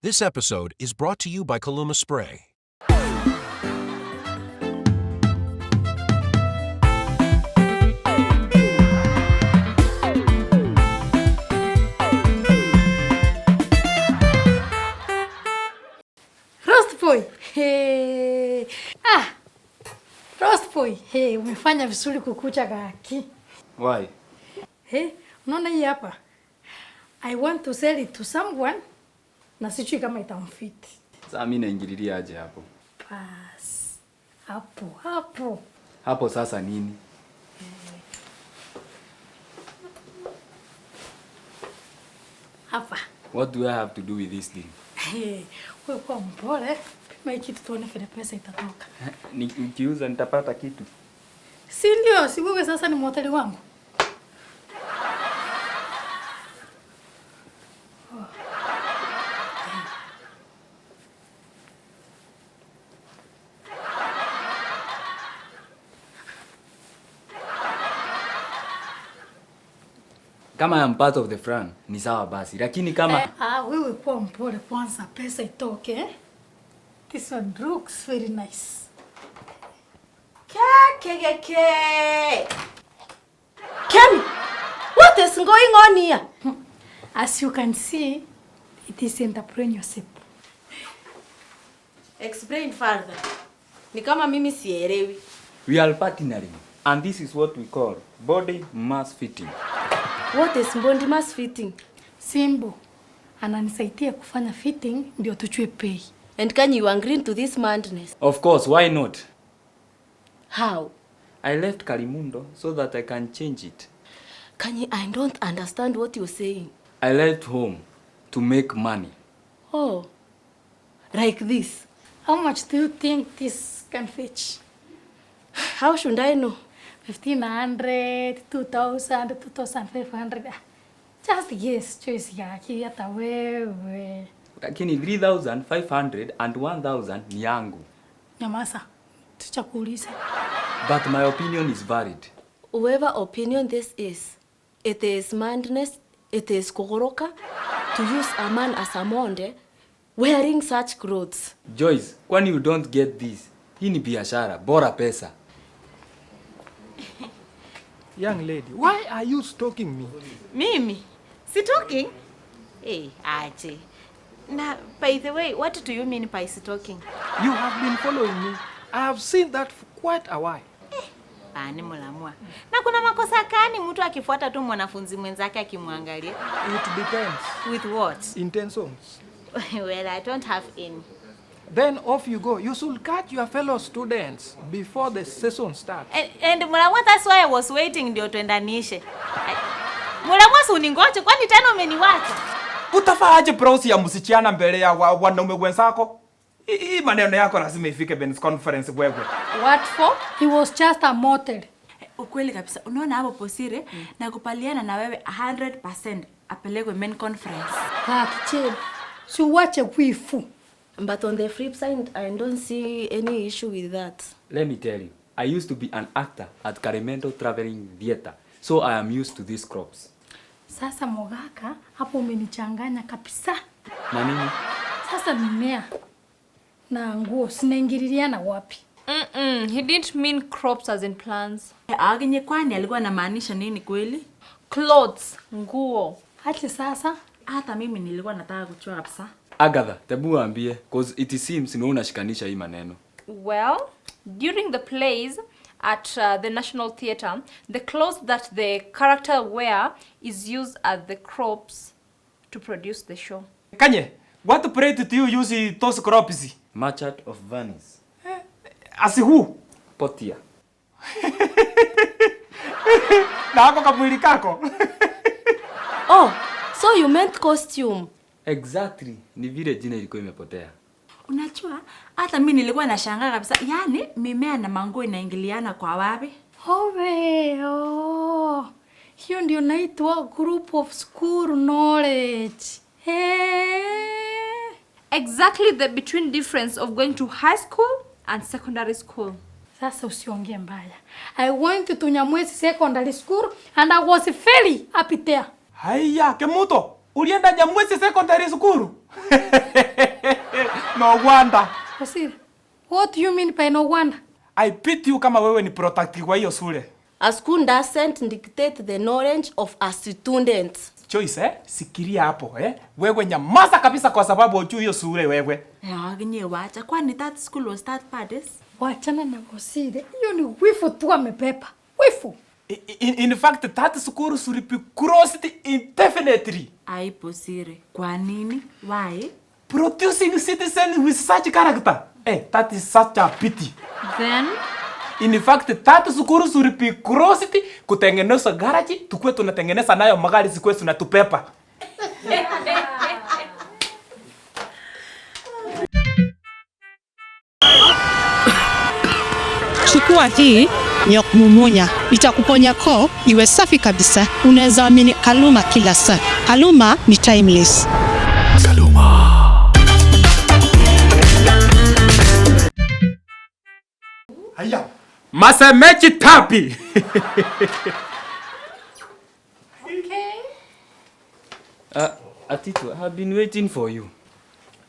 This episode is brought to you by Kaluma Spray. Roast boy. Hey. Roast boy. Hey, umefanya vizuri kukucha kaki. Why? Hey, unaona hii hapa? I want to sell it to someone na sijui kama itamfit. Sasa mimi naingililia aje hapo? Pass. Hapo. Hapo sasa nini? Hapa. What do I have to do with this thing? Hey, wewe kwa mpole. Pima hiki tuone vile pesa itatoka. Nikiuza nitapata kitu. Si ndio, si wewe sasa ni mhoteli wangu. Kama I am part of the front, ni sawa basi. Lakini kama wewe kwa mpole kwanza pesa itoke. This one looks very nice. Kemi, what is going on here? As you can see, it is entrepreneurship. Explain further. Ni kama mimi sielewi. we are partnering and this is what we call body mass fitting. What is body mass fitting? Simbo ananisaidia kufanya fitting ndio tuchue pay. And can you agree to this madness? Of course, why not? How? I left Kalimundo so that I can change it. I don't understand what you're saying. I left home to make money. Oh, like this. How much do you think this can fetch? How should I know? 1,500, 2,000, 2,500. Just guess, choice yake hata wewe. Lakini 3,500 and 1,000 ni yangu. Nyamaza, tuchakuuliza. But my opinion is valid. Whatever opinion this is, it is madness, it is kogoroka to use a man as a monde wearing such clothes. Joyce, kwani you don't get this? Hii ni biashara, bora pesa. Young lady, why are you stalking me? Mimi? Stalking? Hey, aje. Now, by the way, what do you mean by stalking? You have been following me. I have seen that for quite a while. Ni mulamua. Na kuna makosa gani mtu akifuata tu mwanafunzi mwenzake akimwangalia? It depends. With what? Intentions. Well, I don't have any. Then off you go. You should catch your fellow students before the session starts. And mulamua, that's why I was waiting ndio tuendanishe. Mulamua, si uningoje kwani tena umeniwacha? Utafaaje browse ya msichana mbele ya wanaume wenzako? Hii maneno yako lazima ifike Ben's conference wewe. What for? He was just a model. Ukweli kabisa. Unaona hapo posire na kupaliana na wewe 100% apelekwe main conference. Kiche. Si uache wifu. But on the flip side, I don't see any issue with that. Let me tell you, I used to be an actor at Karimendo Traveling Theatre, so I am used to these crops. Sasa Mogaka, hapo umenichanganya kabisa. Na nini? Sasa mimea na nguo sinaingililiana wapi? He didn't mean crops as in plants. Aginye kwani alikuwa anamaanisha nini kweli? Clothes, nguo. Hata sasa Hata mimi nilikuwa nataka kuchua kabisa. Agatha, tebu ambie, cause it seems ni unashikanisha hii maneno. Well, during the plays at the National Theatre, the clothes that the character wear is used as the crops to produce the show. Kanye, what plate do you use those crops? Merchant of Venice. As who? Portia. Na hako kamwili kako. Oh, so you meant costume. Exactly. Ni vile jina ilikuwa imepotea. Unajua, hata mimi nilikuwa nashangaa kabisa. Yaani mimea na manguo inaingiliana kwa wapi? Hiyo ndio naitwa group of school knowledge. Exactly the between difference of going to high school and secondary school. Sasa usiongee mbaya. I went to Nyamwezi secondary school and I was very happy there. Haya, Kemuto, ulienda Nyamwezi secondary school? No wonder. Bosire, what do you mean by no wonder? I pity you kama wewe ni product wa hiyo shule. A school doesn't dictate the knowledge of a student. Choice, sikiria hapo, Wewe nyamaza kabisa kwa sababu hujui hiyo shule wewe. Aginye wacha, kwani that school was that parties? Wachana na Bosire. Hiyo ni wifu tu amepepa. Wifu. In fact, that school should be closed indefinitely. Ai Bosire, kwa nini? Why? Producing citizens with such character. That is such a pity. Then In fact, that school should be closed kutengeneza garage, tukue tunatengeneza nayo magari zikue tunatupepa. Chukua hii ya kumumunya, itakuponya koo iwe safi kabisa. Unaweza amini Kaluma kila saa. Kaluma ni timeless. Kaluma. Haya. Masemechi tapi. Atito, I have been waiting for you.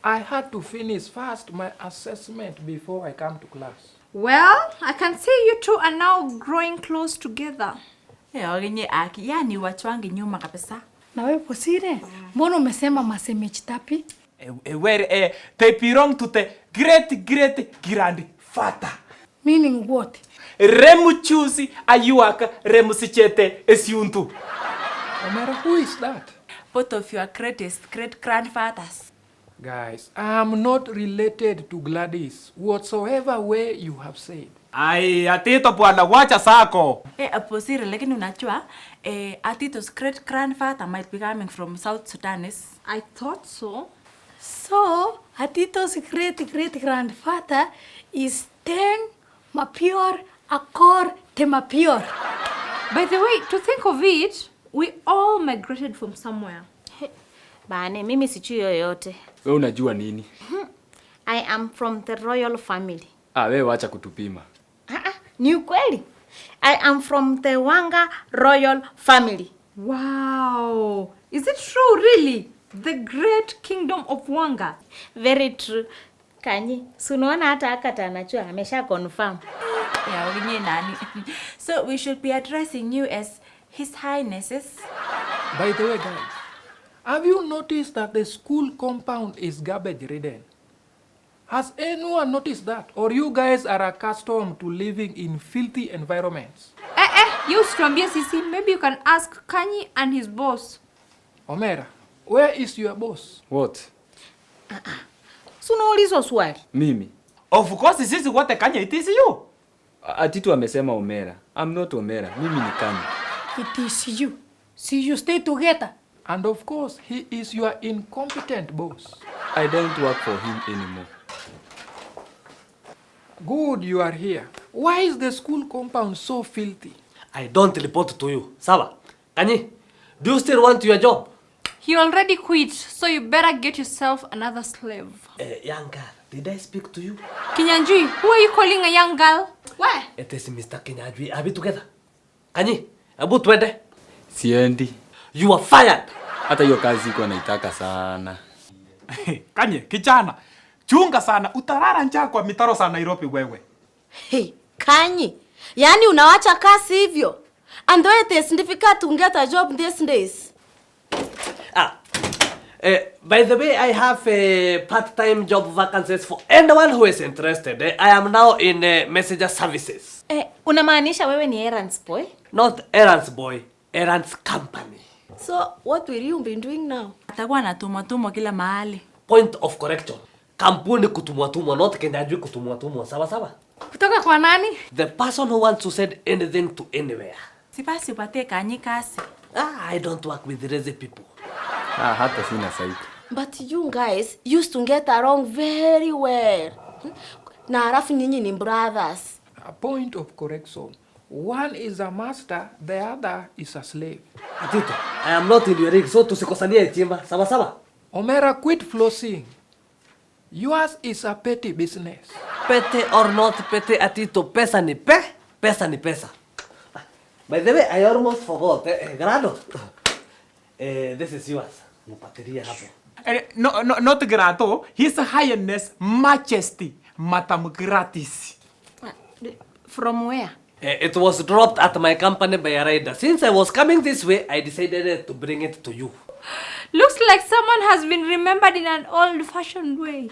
I had to finish first my assessment before I come to class. well, I can see you two are now growing close together. Aginye aki, yani wachwangi nyuma kabisa. Na wewe Bosire, mbona umesema masemechi tapi? Where they belong to the great grandfather. Meaning what? Remuchusi ayuaka remusichete esiuntu. Omera, who is that? Both of your great-grandfathers. Guys, I'm not related to Gladys, whatsoever way you have said. Ai, Atito bwana, wacha sako. Bosire, lakini unajua, Atito's great-grandfather might be coming from South Sudanese. I thought so. So, Atito's great-grandfather is Teng Mapior Akor Temapior. By the way, to think of it, we all migrated from somewhere. Bane, mimi sijui yoyote. Wewe unajua nini? I am from the royal family. Wewe wacha kutupima. Ni ukweli. I am from the Wanga royal family. Wow. Is it true, really? The great kingdom of Wanga. Very true. Kanyi, sunuona hata akata anajua, amesha confirm. Uginye nani. So we should be addressing you as His Highnesses. By the way, guys, have you noticed that the school compound is garbage ridden? Has anyone noticed that? Or you guys are accustomed to living in filthy environments? You Strambia Sisi, maybe you can ask Kanyi and his boss. Omera, where is your boss? What? Sunuulizo swali. Mimi. Of course, sisi wote Kanya, it is you. Atito amesema Omera. I'm not Omera. Mimi ni Kanya. It is you. See you stay together. And of course, he is your incompetent boss. I don't work for him anymore. Good, you are here. Why is the school compound so filthy? I don't report to you. Sawa. Kanyi, do you still want your job? He already quit, so you better get yourself another slave. Young girl, did I speak to you? Kinyanjui, who are you calling a young girl? Where? It is Mr. Kinyash. Are we together? Kanyi, abu twende. Siendi. You are fired. Hata hiyo kazi iko naitaka sana. Kanye, kijana, chunga sana, utarara njaa kwa mitaro sana Nairobi wewe. Hey, Kanyi, yani unawacha kasi hivyo? And though it is difficult to get a job these days. By the way, I have part-time job vacancies for anyone who is interested. I am now in messenger services. Unamaanisha wewe ni errands boy? Not errands boy, errands company. So, what will you be doing now? Atakuwa anatumwa kila mahali. Point of correction. Kampuni kutumwa, not Kinyash kutumwa. Sawa sawa? Kutoka kwa nani? The person who wants to send anything to anywhere. Sipasi upatie Kanyi kasi. I don't work with lazy people. Hata sina saiko. But you guys used to get along very well. Na halafu nyinyi ni brothers. A point of correction. One is a master, the other is a slave. Atito, I am not in your rig, so tusikosanie chimba. Sawa sawa? Omera, quit flossing. Yours is a petty business. Pete or not pete, Atito, pesa ni pesa. By the way, I almost forgot. Grano. This is yours. Mupatiria hapo. No, not grato. His Highness Majesty Madam Gratis. From where? It was dropped at my company by a rider. Since I was coming this way, I decided to bring it to you. Looks like someone has been remembered in an old-fashioned way.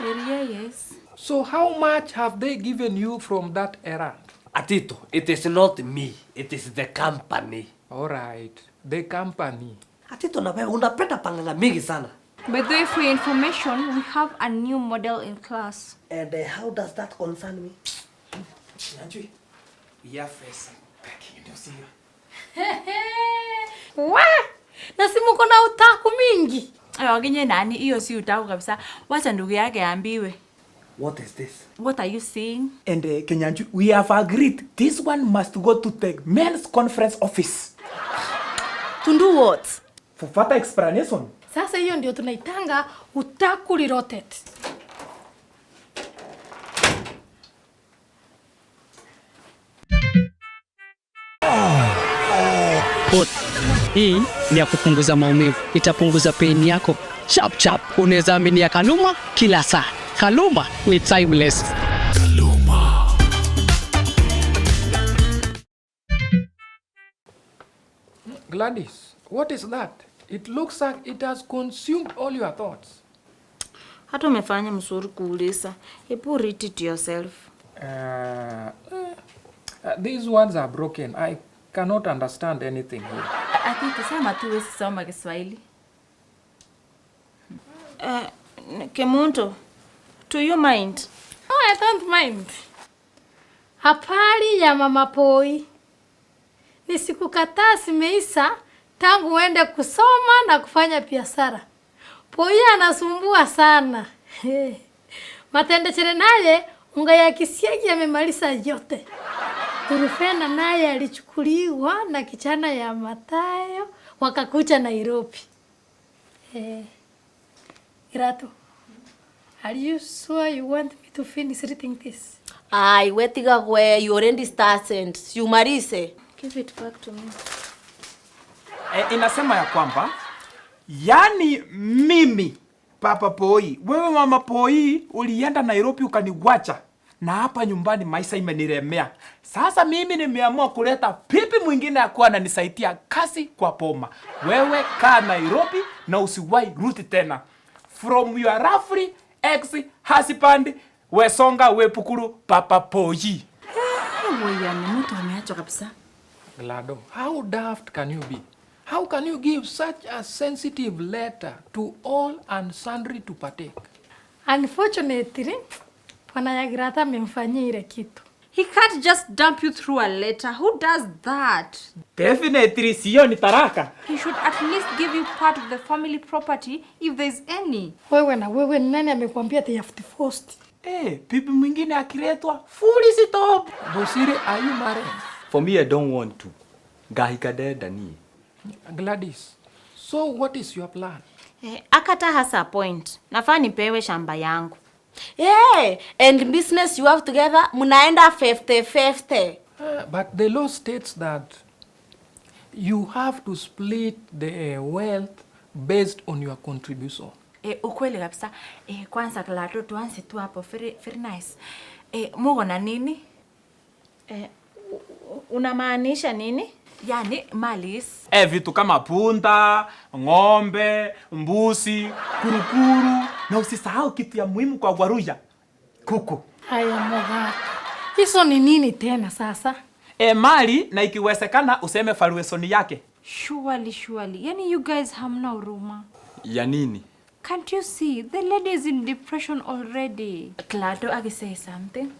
Yes. So how much have they given you from that errand? Atito, it is not me. It is the company. All right, the company. Atito, na wewe unapenda panganga mingi sana. By the way, for your information, we have a new model in class. And how does that concern me? Kinyash, we have some packing in your What? Na si mko na utaku mingi. Waginye nani, hiyo si utaku kabisa. Wacha ndugu yake ambiwe. What is this? What are you saying? And Kinyash, we have agreed this one must go to the men's conference office. To do what? For further explanation. Sasa hiyo ndio tunaitanga utaku lirotet. Hii ni ya kupunguza maumivu, itapunguza pain yako chap chap. Unaweza aminia Kaluma kila saa. Kaluma ni timeless. Gladys, what is that? It looks like it has consumed all your thoughts. Hata umefanya mzuri kuuliza. Hebu read it yourself. These words are broken. I cannot understand anything here. Ati tusema tu wezi soma Kiswahili. Kemunto, do you mind? Oh, I don't mind. Hapari ya mama Poi. Ni siku kadhaa zimeisha tangu uende kusoma na kufanya biashara. Poi anasumbua sana. Matende naye unga ya kisiagi yamemaliza yote. Turufena naye alichukuliwa na kichana ya Matayo wakakucha Nairobi. Grato, are you sure you want me to finish reading this? Ai, wetiga kwe, you already started. You marise. Give it back to me. Inasema ya kwamba yani mimi Papa Poi, wewe mama Poi ulienda Nairobi ukaniwacha na hapa nyumbani maisha imeniremea. Sasa mimi nimeamua kuleta pipi mwingine akuwa ananisaidia kazi kwa poma. Wewe kaa Nairobi na usiwahi rudi tena. From your roughly ex-husband, Wesonga Wepukuru Papa Poi. Wewe ni mtu ameachwa kabisa. Glado, how daft can you be? How can you give such a sensitive letter to all and sundry to partake? Unfortunately, Bwana ya Grata amemfanyia ile kitu. He can't just dump you through a letter. Who does that? Definitely sio ni taraka. He should at least give you part of the family property if there's any. Wewe nani amekwambia they have divorced? Pipi mwingine akiletwa fully stop. Bosire, are you married? For me, I don't want to. Gahikade dani. Gladys, so what is your plan? Akata has a point. Nafaa nipewe shamba yangu. Yeah, and business you have together, munaenda 50-50. But the law states that you have to split the wealth based on your contribution. Ukweli kabisa. Kwanza Klato tuanze tu hapo very nice. Mugo na nini? Unamaanisha nini? Yani malis. Vitu kama punda, ng'ombe, mbuzi, kurukuru, na usisahau kitu ya muhimu kwa Waruya. Kuku. Haya Moga. Hizo ni nini tena sasa? Mali na ikiwezekana useme valuation yake. Surely. Yani you guys hamna huruma. Ya nini? Can't you see? The lady is in depression already. Klato say something.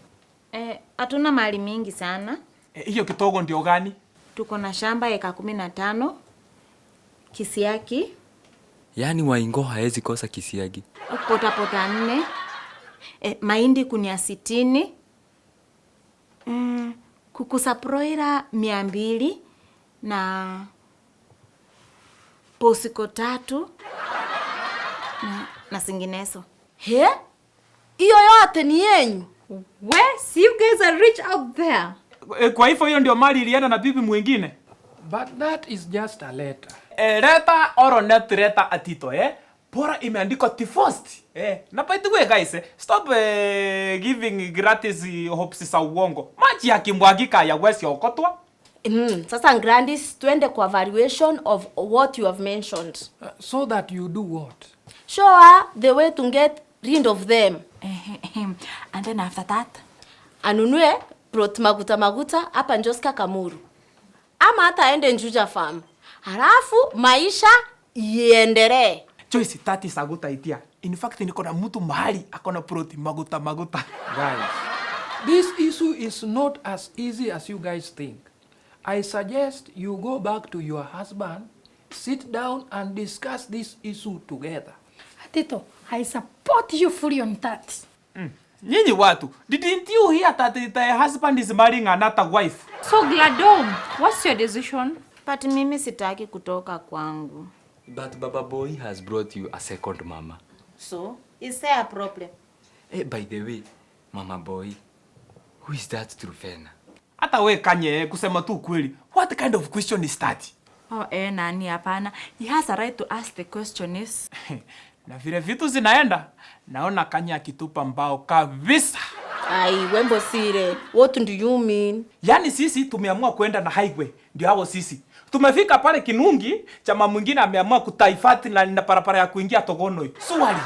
Hatuna mali mingi sana. Hiyo kitogo ndio gani? Tuko na shamba eka 15, kisiagi. Yani Waingo haezi kosa kisiagi. Pota 4. Mahindi kunia 60. Kuku saproira 200 na posiko 3 na singineso. He? Iyo yote ni yenyu? Where? See, you guys are rich out there. Kwa hivyo hiyo ndio mali ilienda na bibi mwingine. But that is just a letter. Letter or not letter atito, bora imeandikwa T-first. Na by the way guys, stop giving gratis hopes za uongo. Maji yakimwagika ya wesi okotwa. Sasa Grandis, twende kwa valuation of what you have mentioned. So that you do what? Show her the way to get rid of them. And then after that? Anunue plot maguta hapa Njoska Kamuru. Ama hata aende Njuja farm. Halafu maisha iendelee. Choice tati saguta itia. In fact niko na mtu mahali akona plot maguta. Guys, this issue is not as easy as you guys think. I suggest you go back to your husband, sit down and discuss this issue together. Atito, I support you fully on that. Nyinyi watu, didn't you hear that the husband is marrying another wife? So Glado, what's your decision? But mimi sitaki kutoka kwangu. But Baba Boy has brought you a second mama. So, is there a problem? Hey, by the way, Mama Boy, who is that Trufena? Hata we Kanye, kusema tu kweli. What kind of question is that? Oh, nani hapana. He has a right to ask the question is. Na vile vitu zinaenda, naona Kanye akitupa mbao kabisa. Ai, Wembo Sire, what do you mean? Yani sisi tumeamua kwenda na highway, ndio hao sisi. Tumefika pale Kinungi, chama mwingine ameamua kutaifati na parapara ya kuingia Togono. Swali.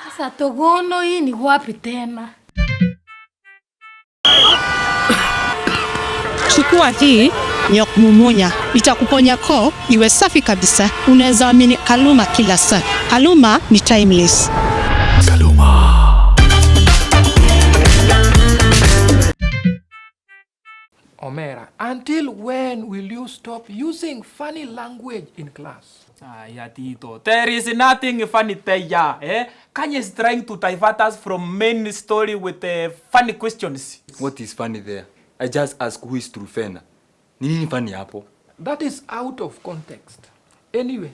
Sasa Togono hii ni wapi tena? Chukua hii nyokmumunya, itakuponya koo iwe safi kabisa. Unaweza amini Kaluma kila saa. Kaluma ni timeless. Omera, until when will you stop using funny language in class? Aya Tito, there is nothing funny there, Kanye is trying to divert us from main story with funny questions. What is funny there? I just ask who is Trufena. Nini funny hapo? That is out of context. Anyway,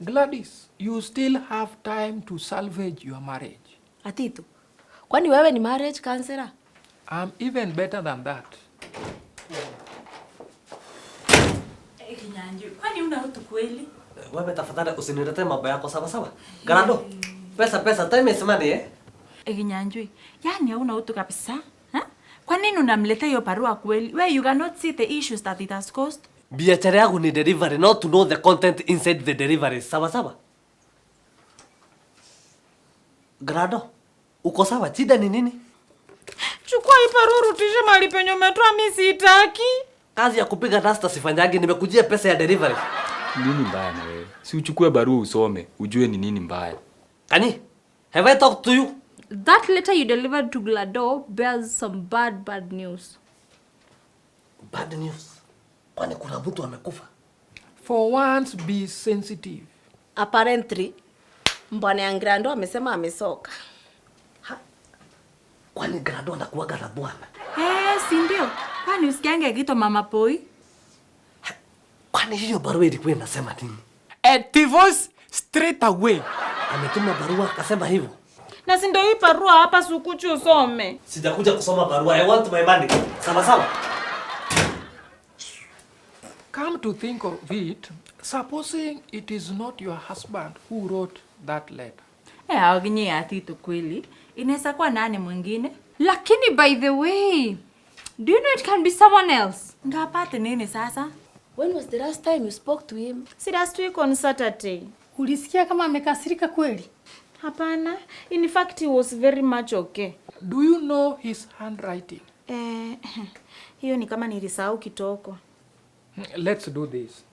Gladys, you still have time to salvage your marriage. Atito, kwani wewe ni marriage counselor? I'm even better than that. Kinyanju, kwani una utu kweli? Wewe tafadhali usiniletee mambo yako sawa. Garando, pesa, time is money, Kinyanju, yani hauna utu kabisa? Kwa nini unamleta hiyo barua kweli? Where you cannot see the issues that it has caused? Biashara yangu ni delivery, not to know the content inside the delivery. Sawa. Garando, uko sawa? Shida ni nini? Chukua hii barua rutishe mahali penye umetoa, mimi sitaki. Kazi ya kupiga dasta sifanyagi, nimekujia pesa ya delivery. Nini mbaya na wewe? Si uchukue barua usome, ujue ni nini mbaya. Kani, have I talked to you? That letter you delivered to Glado bears some bad news. Bad news? Kwani kuna mtu amekufa? For once, be sensitive. Apparently, mbwana ya Grando amesema amesoka. Kwani Grando anakuwaga na bwana? Si ndio? Kwani usikiange kitu Mama Boy? Kwani hiyo barua ilikuwa inasema nini? Divorce straight away. Ametuma barua akasema hivyo. Na si ndio hii barua hapa sukuchi usome. Sijakuja kusoma barua. I want my money. Sawa. Come to think of it, supposing it is not your husband who wrote that letter. Aginye Atito kweli. Inaweza kuwa nani mwingine? Lakini by the way, do you know it can be someone else? Ngapate nini sasa? When was the last time you spoke to him? Si last week on Saturday. Ulisikia kama amekasirika kweli? Hapana. In fact, he was very much okay. Do you know his handwriting? Hiyo ni kama nilisahau kitoko. Let's do this.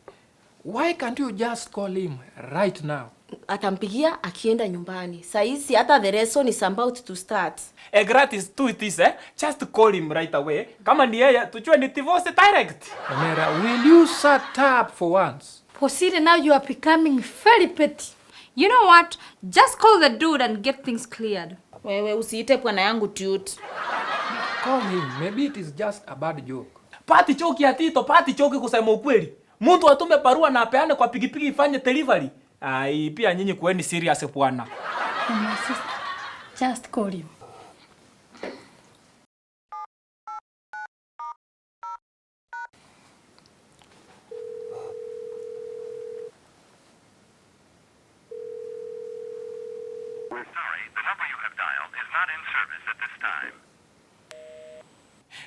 Why can't you just call him right now? Atampigia akienda nyumbani. Saisi hata the lesson is about to start. Gratis to it is, just call him right away. Kama ni yeye, tujue ni divorce direct. Omera, will you shut up for once? Posire, now you are becoming very petty. You know what? Just call the dude and get things cleared. Wewe usiite bwana yangu tute. Call him. Maybe it is just a bad joke. Pati choki ya Tito, pati choki kusema ukweli. Mtu atume barua na apeane kwa pigipigi ifanye delivery. Ai, pia nyinyi kueni serious bwana. My sister, just call him.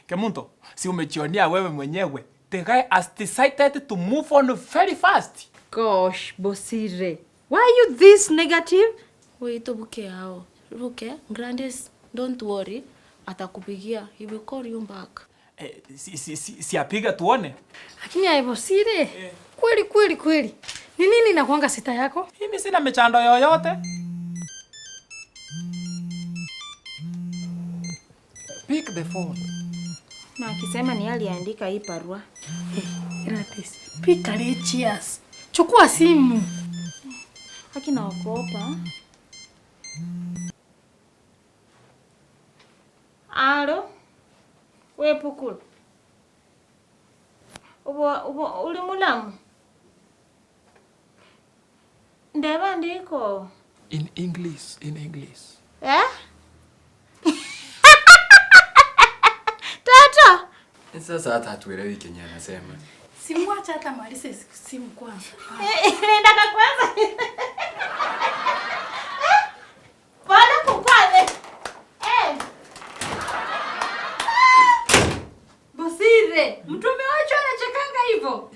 Kemunto, si umejionea wewe mwenyewe. The guy has decided to move on very fast. Gosh, Bosire. Why are you this negative? Wait, Buke hao. Ruke, Grandes, don't worry. Atakupigia. He will call you back. Si apiga tuone. Lakini ya Bosire. Kweli. Ni nini inakuanga sita yako? Mimi sina michando yoyote. Pick the phone. Na akisema ni aliandika hii barua. Gratis. Pika cheers. Chukua simu. Haki naogopa. Alo? We Pukulu. Uli mulamu? Ndeba ndiko. In English. Eh? Tata! Sasa hata hatuelewi Kenya anasema. Simwacha hata malize simu kwanza. Nenda kwanza. Bwana kukwane. Bosire, mtume wacho anachekanga hivyo.